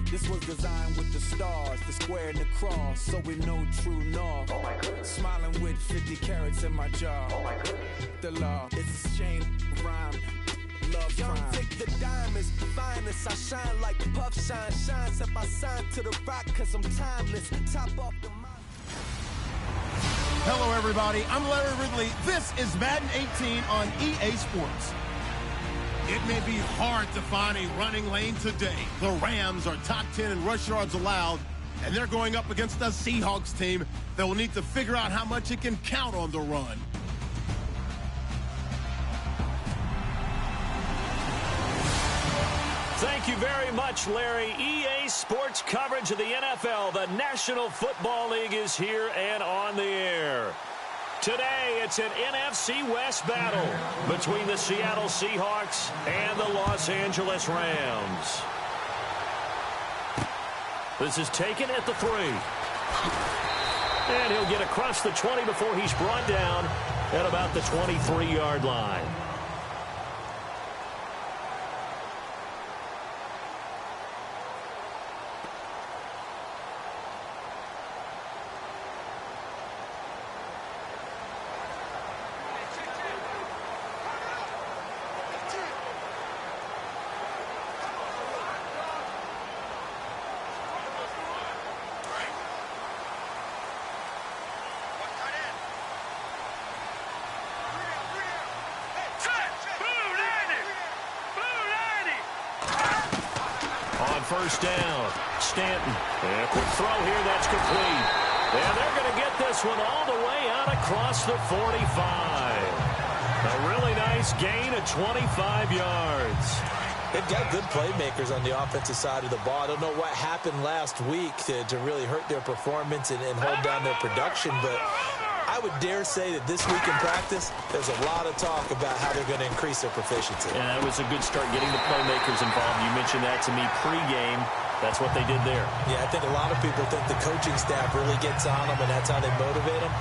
This was designed with the stars, the square and the cross, so we know true north. Oh my goodness. Smiling with 50 carats in my jaw. Oh my goodness. The law, it's a shame, rhyme, love Young crime. Vic, the diamonds, finest. I shine like Puff shine, shines. If I sign to the rock, cause I'm timeless. Top off the mind. Hello, everybody. I'm Larry Ridley. This is Madden 18 on EA Sports. It may be hard to find a running lane today. The Rams are top 10 in rush yards allowed, and they're going up against a Seahawks team that will need to figure out how much it can count on the run. Thank you very much, Larry. EA Sports coverage of the NFL. The National Football League is here and on the air. Today, it's an NFC West battle between the Seattle Seahawks and the Los Angeles Rams. This is taken at the 3. And he'll get across the 20 before he's brought down at about the 23-yard line. First down, Stanton. And a quick throw here, that's complete. And they're going to get this one all the way out across the 45. A really nice gain of 25 yards. They've got good playmakers on the offensive side of the ball. I don't know what happened last week to really hurt their performance and hold down their production, but I would dare say that this week in practice, there's a lot of talk about how they're going to increase their proficiency. Yeah, that was a good start getting the playmakers involved. You mentioned that to me pregame. That's what they did there. Yeah, I think a lot of people think the coaching staff really gets on them, and that's how they motivate them.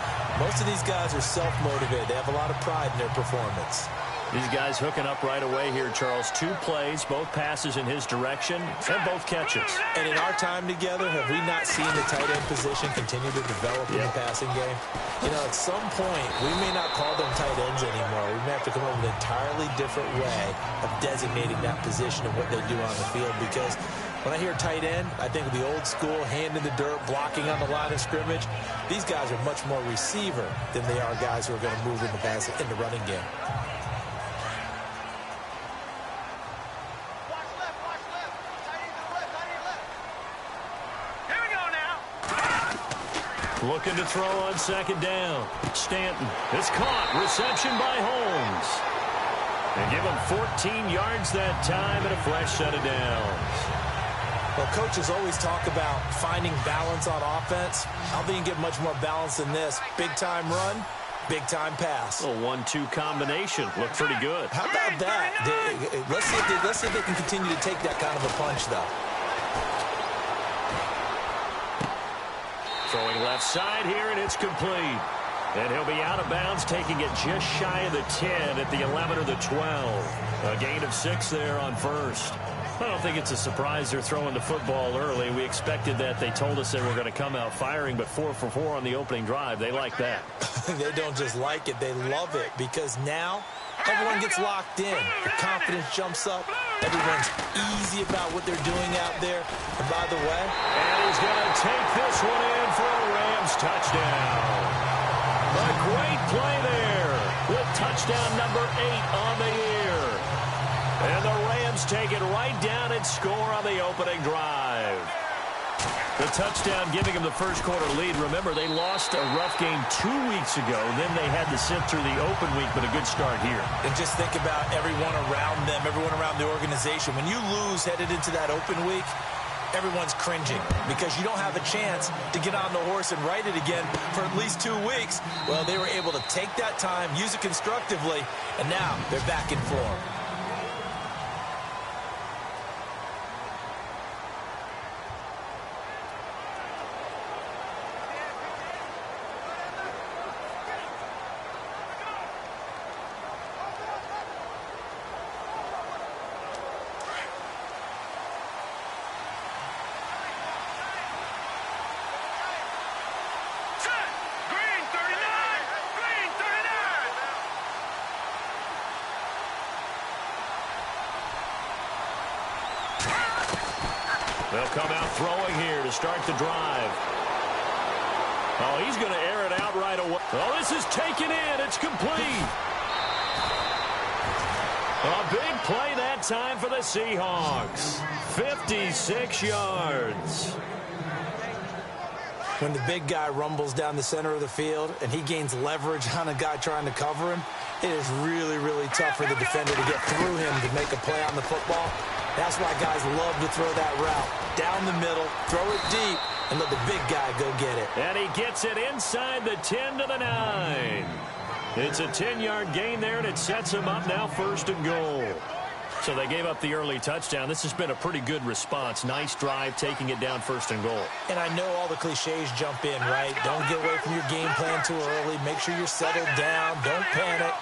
Most of these guys are self-motivated. They have a lot of pride in their performance. These guys hooking up right away here, Charles. 2 plays, both passes in his direction, and both catches. And in our time together, have we not seen the tight end position continue to develop in the passing game? You know, at some point, we may not call them tight ends anymore. We may have to come up with an entirely different way of designating that position and what they do on the field, because when I hear tight end, I think of the old school, hand in the dirt, blocking on the line of scrimmage. These guys are much more receiver than they are guys who are going to move in the running game. Looking to throw on second down. Stanton is caught. Reception by Holmes. They give him 14 yards that time and a fresh set of downs. Well, coaches always talk about finding balance on offense. I don't think you can get much more balance than this. Big-time run, big-time pass. A 1-2 combination. Looked pretty good. How about that? Let's see if they can continue to take that kind of a punch, though. Throwing left side here, and it's complete. And he'll be out of bounds, taking it just shy of the 10 at the 11 or the 12. A gain of 6 there on first. I don't think it's a surprise they're throwing the football early. We expected that. They told us they were going to come out firing, but 4 for 4 on the opening drive. They like that. They don't just like it. They love it, because now everyone gets locked in. The confidence jumps up. Everyone's easy about what they're doing out there. And by the way, and he's going to take this one in for a Rams touchdown. A great play there with touchdown number 8 on the year. And the Rams take it right down and score on the opening drive. The touchdown giving them the first quarter lead. Remember, they lost a rough game 2 weeks ago. Then they had to sit through the open week, but a good start here. And just think about everyone around them, everyone around the organization. When you lose headed into that open week, everyone's cringing because you don't have a chance to get on the horse and ride it again for at least 2 weeks. Well, they were able to take that time, use it constructively, and now they're back in form. They'll come out throwing here to start the drive. Oh, he's going to air it out right away. Oh, this is taken in. It's complete. A big play that time for the Seahawks. 56 yards. When the big guy rumbles down the center of the field and he gains leverage on a guy trying to cover him, it is really, really tough for the defender to get through him to make a play on the football. That's why guys love to throw that route. Down the middle, throw it deep, and let the big guy go get it. And he gets it inside the 10 to the 9. It's a 10-yard gain there, and it sets him up now 1st and goal. So they gave up the early touchdown. This has been a pretty good response. Nice drive, taking it down 1st and goal. And I know all the cliches jump in, right? Don't get away from your game plan too early. Make sure you're settled down. Don't panic.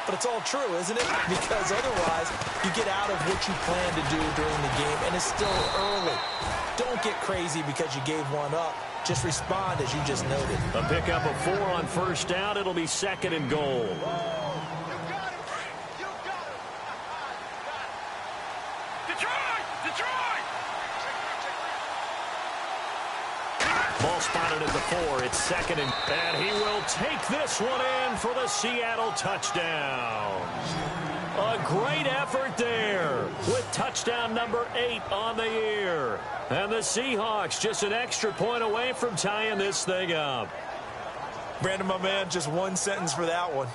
But it's all true, isn't it? Because otherwise, you get out of what you plan to do during the game, and it's still early. Don't get crazy because you gave one up. Just respond, as you just noted. A pickup of 4 on 1st down. It'll be 2nd and goal. Ball spotted at the 4. It's 2nd and he will take this one in for the Seattle touchdown. A great effort there with touchdown number 8 on the year. And the Seahawks just an extra point away from tying this thing up. Brandon, my man, just one sentence for that one.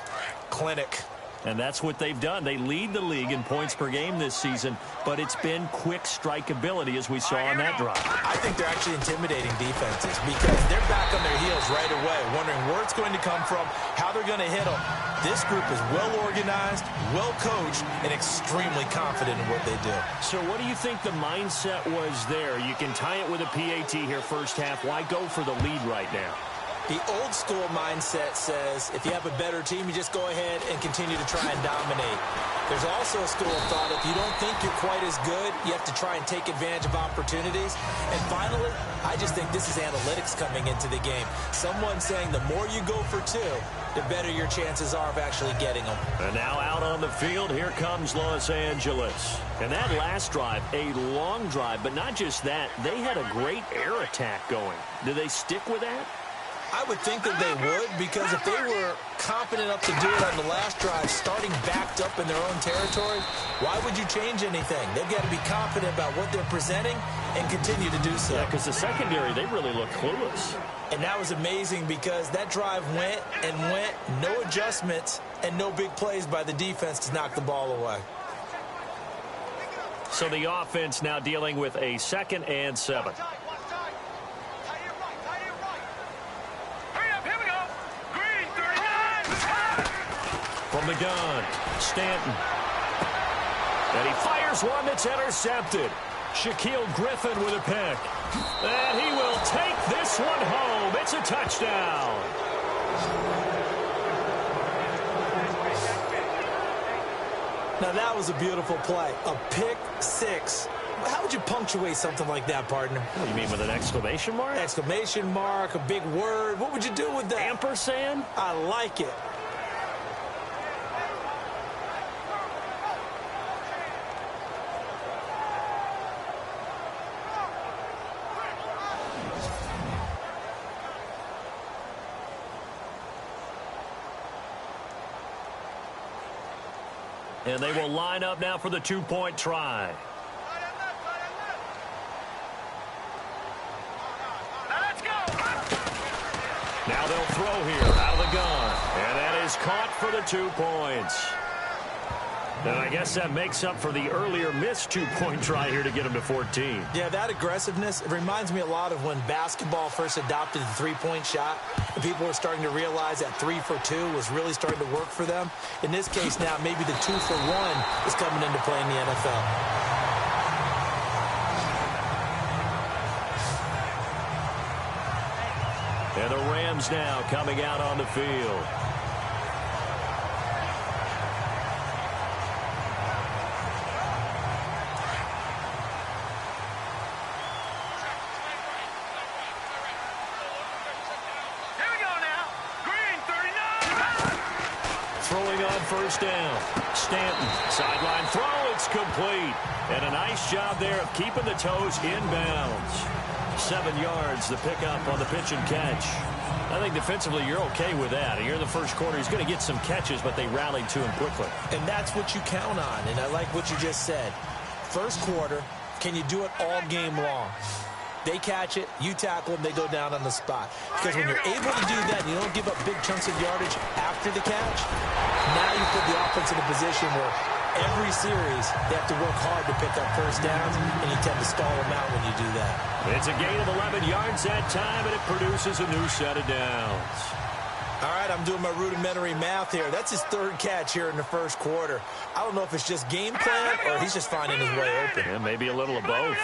Clinic. And that's what they've done. They lead the league in points per game this season, but it's been quick strikeability as we saw on that drive. I think they're actually intimidating defenses because they're back on their heels right away, wondering where it's going to come from, how they're going to hit them. This group is well organized, well coached, and extremely confident in what they do. So what do you think the mindset was there? You can tie it with a PAT here 1st half. Why go for the lead right now? The old school mindset says if you have a better team, you just go ahead and continue to try and dominate. There's also a school of thought if you don't think you're quite as good, you have to try and take advantage of opportunities. And finally, I just think this is analytics coming into the game. Someone saying the more you go for 2, the better your chances are of actually getting them. And now out on the field, here comes Los Angeles. And that last drive, a long drive, but not just that, they had a great air attack going. Do they stick with that? I would think that they would, because if they were confident enough to do it on the last drive, starting backed up in their own territory, why would you change anything? They've got to be confident about what they're presenting and continue to do so. Yeah, because the secondary, they really look clueless. And that was amazing because that drive went and went, no adjustments, and no big plays by the defense to knock the ball away. So the offense now dealing with a 2nd and 7. From the gun, Stanton. And he fires one that's intercepted. Shaquille Griffin with a pick. And he will take this one home. It's a touchdown. Now that was a beautiful play. A pick 6. How would you punctuate something like that, partner? What do you mean, with an exclamation mark? Exclamation mark, a big word. What would you do with that? Ampersand? I like it. And they will line up now for the 2-point try. Now they'll throw here out of the gun. And that is caught for the 2 points. And I guess that makes up for the earlier missed 2-point try here to get them to 14. Yeah, that aggressiveness, it reminds me a lot of when basketball first adopted the 3-point shot. And people were starting to realize that 3 for 2 was really starting to work for them. In this case now, maybe the 2 for 1 is coming into play in the NFL. And the Rams now coming out on the field. throwing on first down. Stanton, sideline throw, it's complete. And a nice job there of keeping the toes in bounds. 7 yards, the pickup on the pitch and catch. I think defensively you're okay with that. Here in the first quarter, he's going to get some catches, but they rallied to him quickly. And that's what you count on, and I like what you just said. First quarter, can you do it all game long? They catch it, you tackle them, they go down on the spot. Because when you're able to do that and you don't give up big chunks of yardage after the catch, now you put the offense in a position where every series they have to work hard to pick up first downs, and you tend to stall them out when you do that. It's a gain of 11 yards that time, and it produces a new set of downs. All right, I'm doing my rudimentary math here. That's his 3rd catch here in the first quarter. I don't know if it's just game plan or he's just finding his way open. Yeah, maybe a little of both.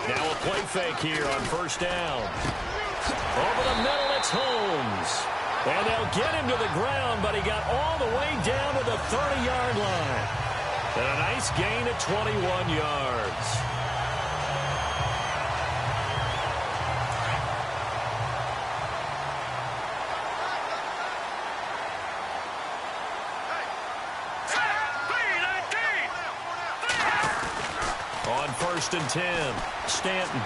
Now a play fake here on first down. Over the middle, it's Holmes. And they'll get him to the ground, but he got all the way down to the 30-yard line. And a nice gain of 21 yards. On 1st and 10, Stanton.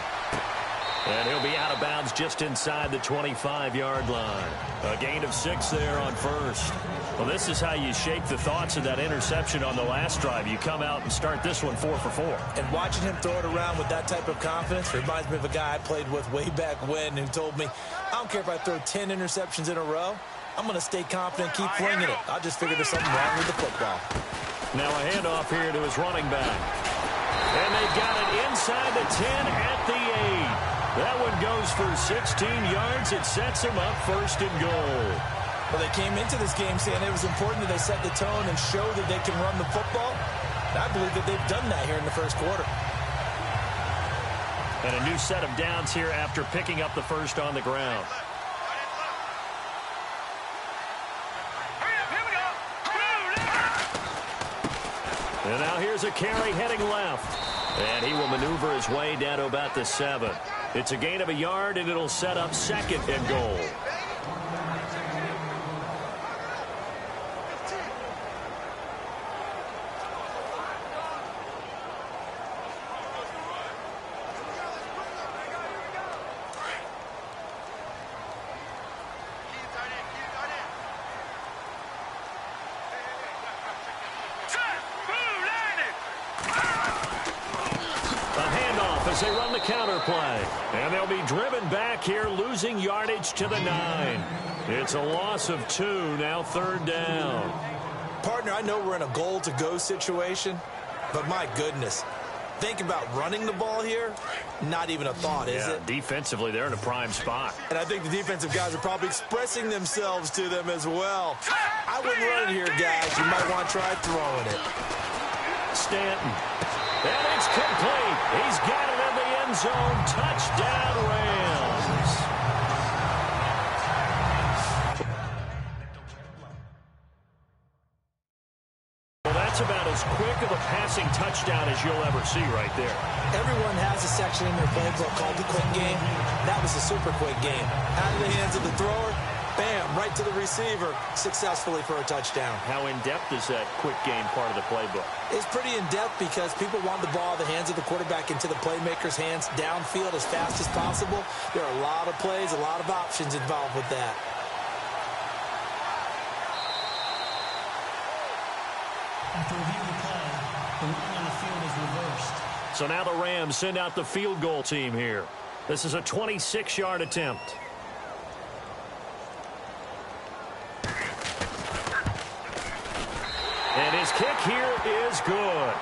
And he'll be out of bounds just inside the 25-yard line. A gain of 6 there on first. Well, this is how you shape the thoughts of that interception on the last drive. You come out and start this one 4 for 4. And watching him throw it around with that type of confidence reminds me of a guy I played with way back when who told me, I don't care if I throw 10 interceptions in a row. I'm going to stay confident, keep flinging it. I'll just figure there's something wrong with the football. Now a handoff here to his running back. And they've got it inside the 10 at the 8. That one goes for 16 yards. It sets him up 1st and goal. Well, they came into this game saying it was important that they set the tone and show that they can run the football. And I believe that they've done that here in the first quarter. And a new set of downs here after picking up the first on the ground. And now here's a carry heading left. And he will maneuver his way down to about the 7. It's a gain of a yard, and it'll set up 2nd and goal. As they run the counter play. And they'll be driven back here, losing yardage to the 9. It's a loss of 2, now 3rd down. Partner, I know we're in a goal-to-go situation, but my goodness, think about running the ball here. Not even a thought, is it? Defensively, they're in a prime spot. And I think the defensive guys are probably expressing themselves to them as well. I wouldn't run it here, guys. You might want to try throwing it. Stanton. And it's complete. He's got it in the end zone. Touchdown, Rams. Well, that's about as quick of a passing touchdown as you'll ever see right there. Everyone has a section in their playbook called the quick game. That was a super quick game. Out of the hands of the thrower, bam, right to the receiver, successfully for a touchdown. How in-depth is that quick game part of the playbook? It's pretty in-depth because people want the ball in the hands of the quarterback into the playmaker's hands downfield as fast as possible. There are a lot of plays, a lot of options involved with that. After reviewing the play, the running on the field is reversed. So now the Rams send out the field goal team here. This is a 26-yard attempt. And his kick here is good.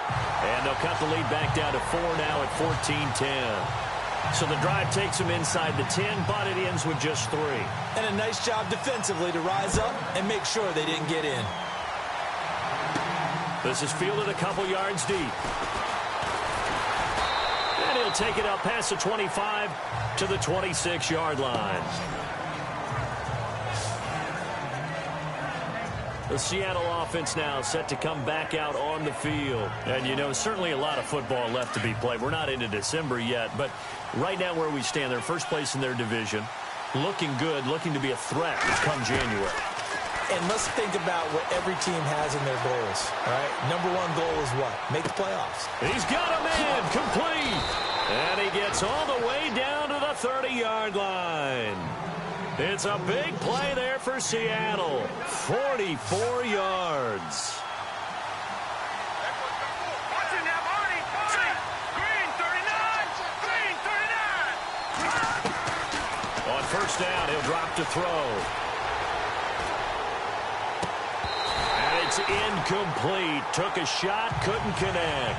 And they'll cut the lead back down to 4 now at 14-10. So the drive takes them inside the 10, but it ends with just 3. And a nice job defensively to rise up and make sure they didn't get in. This is fielded a couple yards deep. And he'll take it up past the 25 to the 26-yard line. The Seattle offense now set to come back out on the field. And, you know, certainly a lot of football left to be played. We're not into December yet, but right now where we stand, they're first place in their division. Looking good, looking to be a threat come January. And let's think about what every team has in their goals, all right? Number one goal is what? Make the playoffs. He's got a man, complete. And he gets all the way down to the 30-yard line. It's a big play there for Seattle. 44 yards. On first down, he'll drop to throw. And it's incomplete. Took a shot, couldn't connect.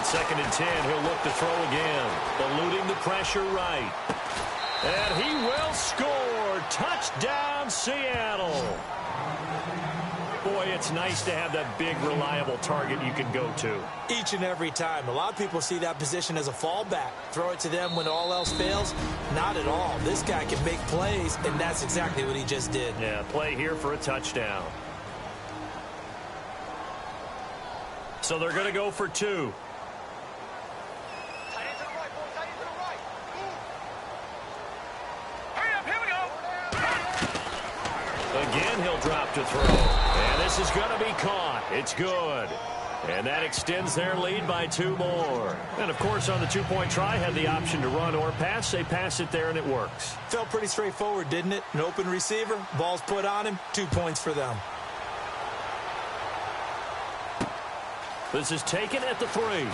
Second and 10, he'll look to throw again. Eluding the pressure right. And he will score. Touchdown, Seattle. Boy, it's nice to have that big, reliable target you can go to. Each and every time. A lot of people see that position as a fallback. Throw it to them when all else fails. Not at all. This guy can make plays, and that's exactly what he just did. Yeah, play here for a touchdown. So they're going to go for two. Again, he'll drop to throw. And this is going to be caught. It's good. And that extends their lead by 2 more. And, of course, on the two-point try, had the option to run or pass. They pass it there, and it works. Felt pretty straightforward, didn't it? An open receiver, ball's put on him, 2 points for them. This is taken at the 3. And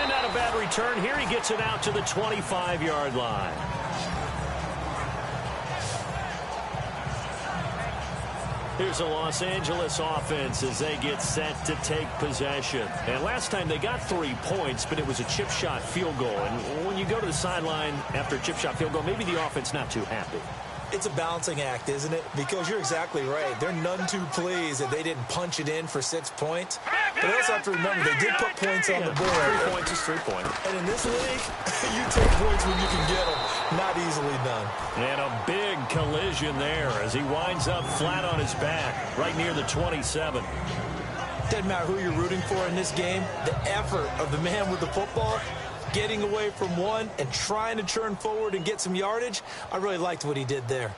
not a bad return here. He gets it out to the 25-yard line. Here's a Los Angeles offense as they get set to take possession. And last time they got 3 points, but it was a chip shot field goal. And when you go to the sideline after a chip shot field goal, maybe the offense not too happy. It's a balancing act, isn't it? Because you're exactly right. They're none too pleased that they didn't punch it in for 6 points. But they also have to remember they did put points on the board. 3 points is 3 points. And in this league, you take points when you can get them. Not easily done. And a big collision there as he winds up flat on his back right near the 27. Doesn't matter who you're rooting for in this game. The effort of the man with the football, getting away from one and trying to turn forward and get some yardage, I really liked what he did there.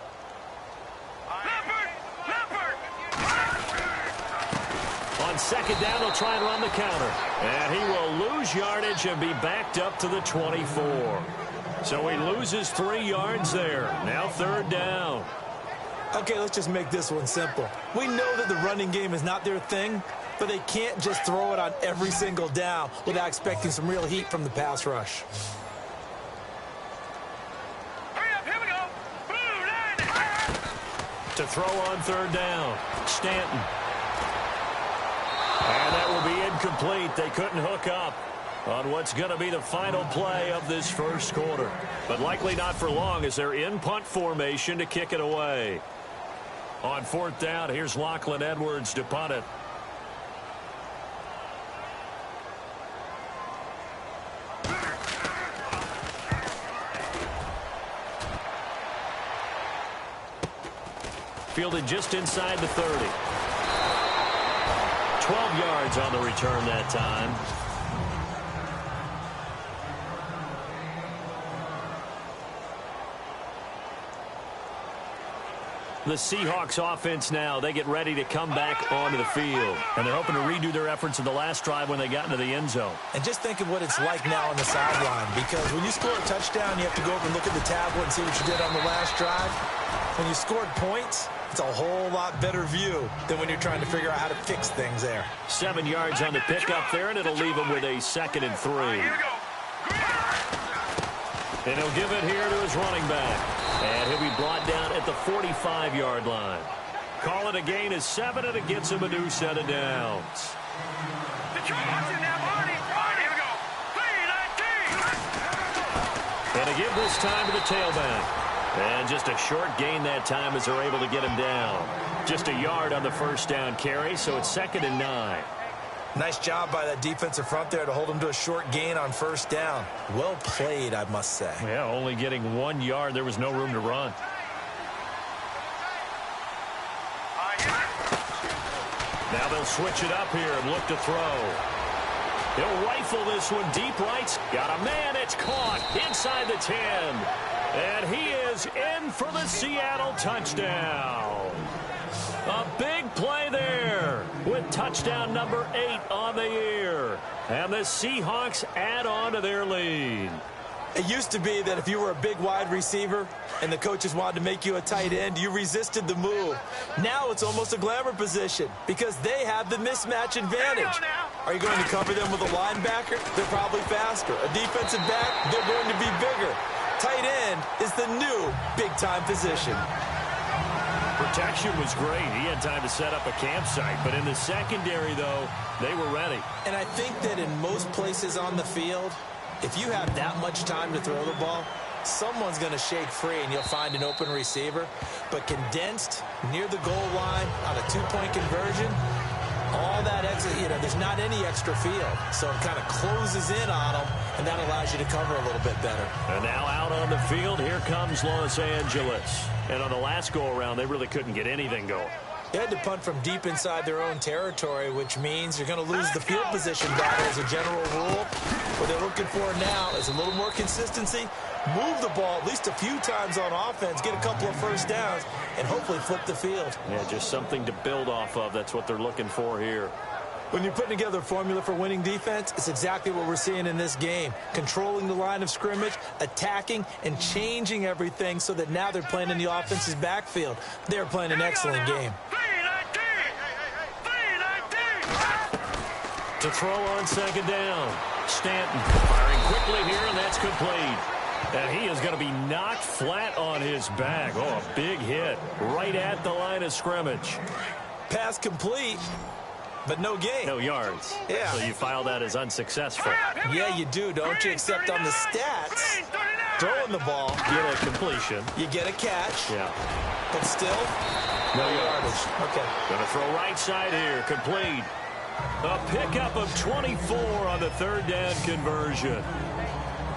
On second down, he'll try and run the counter. And he will lose yardage and be backed up to the 24. So he loses 3 yards there. Now third down. Okay, let's just make this one simple. We know that the running game is not their thing, but they can't just throw it on every single down without expecting some real heat from the pass rush. Hurry up, here we go. To throw on third down, Stanton. And that will be incomplete. They couldn't hook up on what's going to be the final play of this first quarter. But likely not for long as they're in punt formation to kick it away. On fourth down, here's Lachlan Edwards to punt it. Fielded just inside the 30. 12 yards on the return that time. The Seahawks offense now, they get ready to come back onto the field. And they're hoping to redo their efforts in the last drive when they got into the end zone. And just think of what it's like now on the sideline. Because when you score a touchdown, you have to go over and look at the tablet and see what you did on the last drive. When you scored points, it's a whole lot better view than when you're trying to figure out how to fix things there. 7 yards on the pickup there, and it'll leave them with a 2nd and 3. And he'll give it here to his running back. And he'll be brought down at the 45-yard line. Call it a gain of 7, and it gets him a new set of downs. And a give this time to the tailback. And just a short gain that time as they're able to get him down. Just a yard on the first down carry, so it's 2nd and 9. Nice job by that defensive front there to hold him to a short gain on first down. Well played, I must say. Yeah, only getting 1 yard. There was no room to run. Now they'll switch it up here and look to throw. He'll rifle this one deep right. Got a man. It's caught inside the 10. And he is in for the Seattle touchdown. A big play there with touchdown number 8 on the year. And the Seahawks add on to their lead. It used to be that if you were a big wide receiver and the coaches wanted to make you a tight end, you resisted the move. Now it's almost a glamour position because they have the mismatch advantage. Are you going to cover them with a linebacker? They're probably faster. A defensive back? They're going to be bigger. Tight end is the new big-time position. Protection was great. He had time to set up a campsite. But in the secondary, though, they were ready. And I think that in most places on the field, if you have that much time to throw the ball, someone's going to shake free and you'll find an open receiver. But condensed near the goal line on a two-point conversion, all that extra, there's not any extra field. So it kind of closes in on them, and that allows you to cover a little bit better. And now out on the field, here comes Los Angeles. And on the last go-around, they really couldn't get anything going. They had to punt from deep inside their own territory, which means you're going to lose the field position battle as a general rule. What they're looking for now is a little more consistency, move the ball at least a few times on offense, get a couple of first downs, and hopefully flip the field. Yeah, just something to build off of. That's what they're looking for here. When you're putting together a formula for winning defense, it's exactly what we're seeing in this game. Controlling the line of scrimmage, attacking, and changing everything so that now they're playing in the offense's backfield. They're playing an excellent game. To throw on second down. Stanton firing quickly here, and that's complete. And he is going to be knocked flat on his back. Oh, a big hit right at the line of scrimmage. Pass complete, but no gain. No yards. Yeah. So you file that as unsuccessful. Yeah, you do, don't you? Except on the stats, throwing the ball, You get a completion. you get a catch, Yeah. but still, no yardage. Okay. Going to throw right side here. Complete. A pickup of 24 on the third down conversion.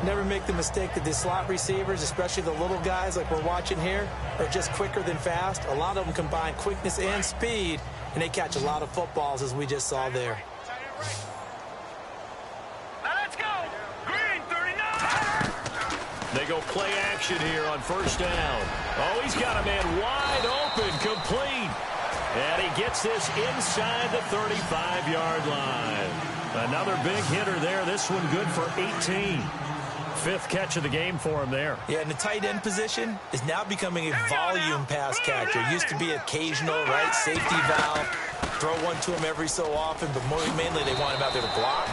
Never make the mistake that the slot receivers, especially the little guys like we're watching here, are just quicker than fast. A lot of them combine quickness and speed, and they catch a lot of footballs, as we just saw there. Let's go! Green 39! They go play action here on first down. Oh, he's got a man wide open, complete. And he gets this inside the 35-yard line. Another big hitter there. This one good for 18. Fifth catch of the game for him there. Yeah, and the tight end position is now becoming a volume pass catcher. It used to be occasional, right, safety valve. Throw one to him every so often, but mainly they want him out there to block.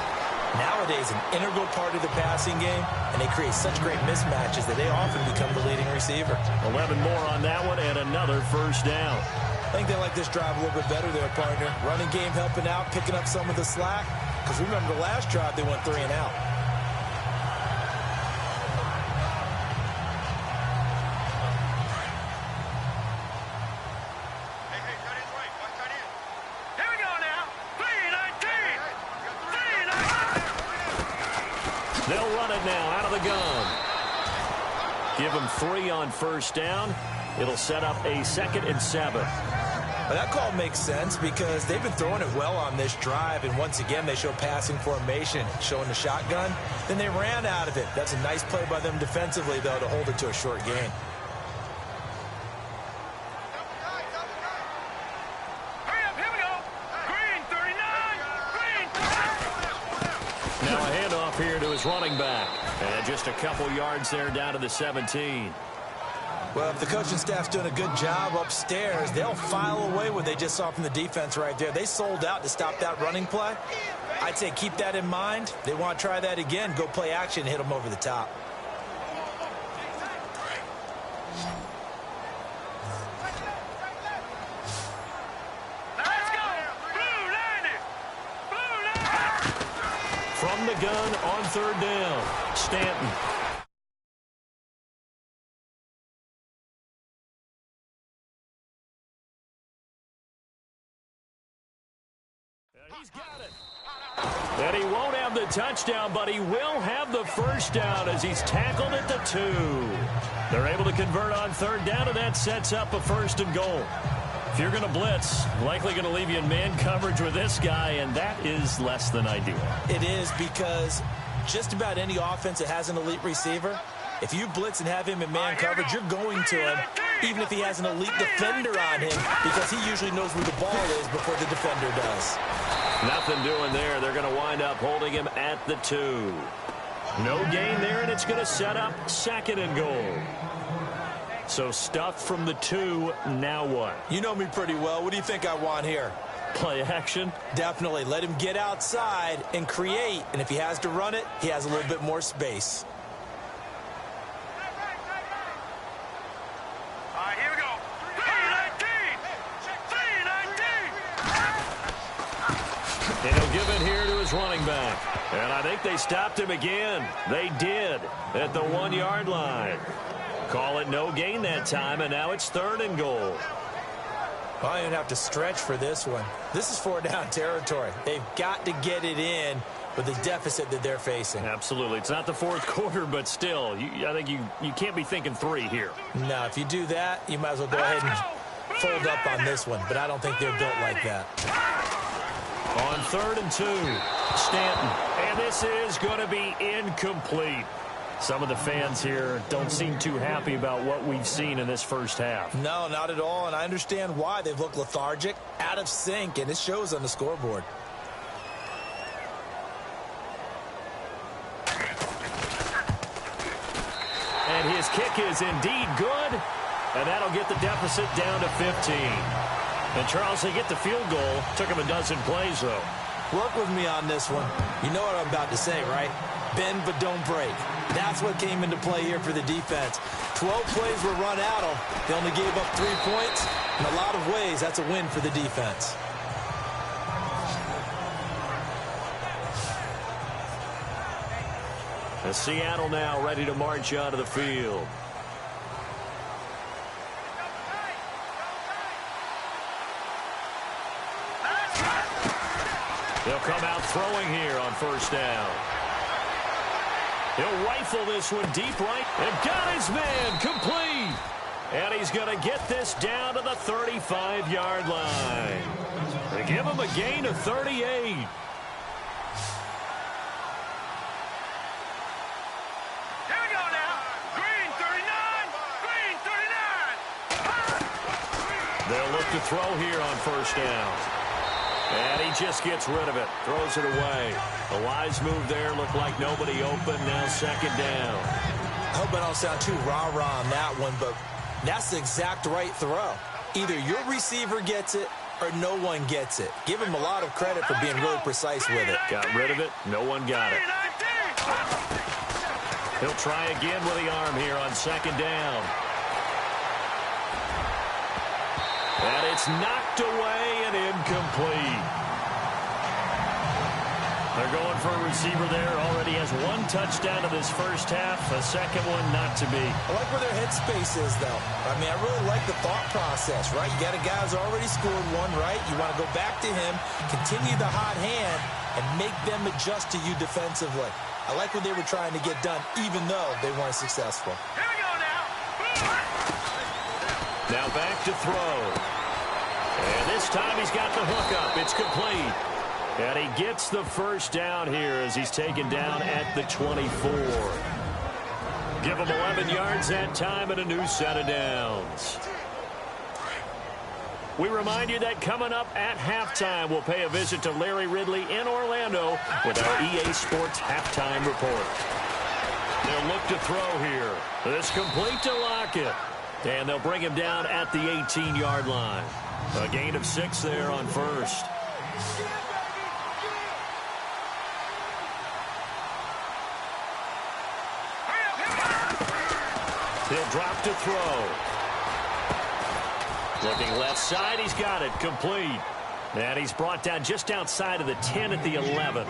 Nowadays, an integral part of the passing game, and they create such great mismatches that they often become the leading receiver. 11 more on that one and another first down. I think they like this drive a little bit better there, partner. Running game helping out, picking up some of the slack. Because remember, the last drive, they went 3 and out. Here we go now. 3-19! They'll run it now out of the gun. Give them 3 on first down. It'll set up a 2nd and 7. Well, that call makes sense because they've been throwing it well on this drive, and once again, they show passing formation, showing the shotgun. Then they ran out of it. That's a nice play by them defensively, though, to hold it to a short gain. Hurry up, here we go. Green 39! Green 39! Now a handoff here to his running back. And just a couple yards there down to the 17. Well, if the coaching staff's doing a good job upstairs, they'll file away what they just saw from the defense right there. They sold out to stop that running play. I'd say keep that in mind. They want to try that again. Go play action and hit them over the top. Let's go! Blue 90! Blue 90! From the gun on third down, Stanton. He's got it. And he won't have the touchdown, but he will have the first down as he's tackled at the 2. They're able to convert on third down, and that sets up a 1st and goal. If you're going to blitz, likely going to leave you in man coverage with this guy, and that is less than ideal. It is, because just about any offense that has an elite receiver, if you blitz and have him in man coverage, you're going to him, even if he has an elite defender on him, because he usually knows where the ball is before the defender does. Nothing doing there. They're going to wind up holding him at the 2. No gain there, and it's going to set up 2nd and goal. So stuffed from the 2, now what? You know me pretty well. What do you think I want here? Play action? Definitely. Let him get outside and create, and if he has to run it, he has a little bit more space. All right, here we go. 3-19. And he'll give it here to his running back. And I think they stopped him again. They did at the 1-yard line. Call it no gain that time, and now it's 3rd and goal. Well, I don't have to stretch for this one. This is 4-down territory. They've got to get it in with the deficit that they're facing. Absolutely. It's not the 4th quarter, but still, I think you can't be thinking 3 here. No, if you do that, you might as well go ahead and fold up on this one, but I don't think they're built like that. On 3rd and 2, Stanton. And this is going to be incomplete. Some of the fans here don't seem too happy about what we've seen in this first half. No, not at all, and I understand why. They've looked lethargic, out of sync, and it shows on the scoreboard. And his kick is indeed good, and that'll get the deficit down to 15. And Charles, they get the field goal. Took him a dozen plays, though. Work with me on this one. You know what I'm about to say, right? Bend but don't break. That's what came into play here for the defense. 12 plays were run at them. They only gave up 3 points. In a lot of ways, that's a win for the defense. And Seattle now ready to march onto the field. They'll come out throwing here on 1st down. He'll rifle this one deep right and got his man complete. And he's going to get this down to the 35-yard line. They give him a gain of 38. Here we go now. Green 39. Green 39. They'll look to throw here on 1st down. And he just gets rid of it. Throws it away. A wise move there. Looked like nobody open. Now 2nd down. I hope I don't sound too rah-rah on that one, but that's the exact right throw. Either your receiver gets it or no one gets it. Give him a lot of credit for being really precise with it. Got rid of it. No one got it. He'll try again with the arm here on 2nd down. And it's knocked away and incomplete. They're going for a receiver there. Already has 1 touchdown to this first half. A 2nd one not to be. I like where their headspace is, though. I mean, I really like the thought process, right? You got a guy who's already scored 1, right? You want to go back to him, continue the hot hand, and make them adjust to you defensively. I like what they were trying to get done, even though they weren't successful. Here we go now. Now back to throw. And this time he's got the hook up. It's complete. And he gets the 1st down here as he's taken down at the 24. Give him 11 yards that time and a new set of downs. We remind you that coming up at halftime, we'll pay a visit to Larry Ridley in Orlando with our EA Sports Halftime Report. They'll look to throw here. This complete to Lockett. And they'll bring him down at the 18-yard line. A gain of 6 there on 1st. He'll drop to throw. Looking left side, he's got it, complete. And he's brought down just outside of the 10 at the 11.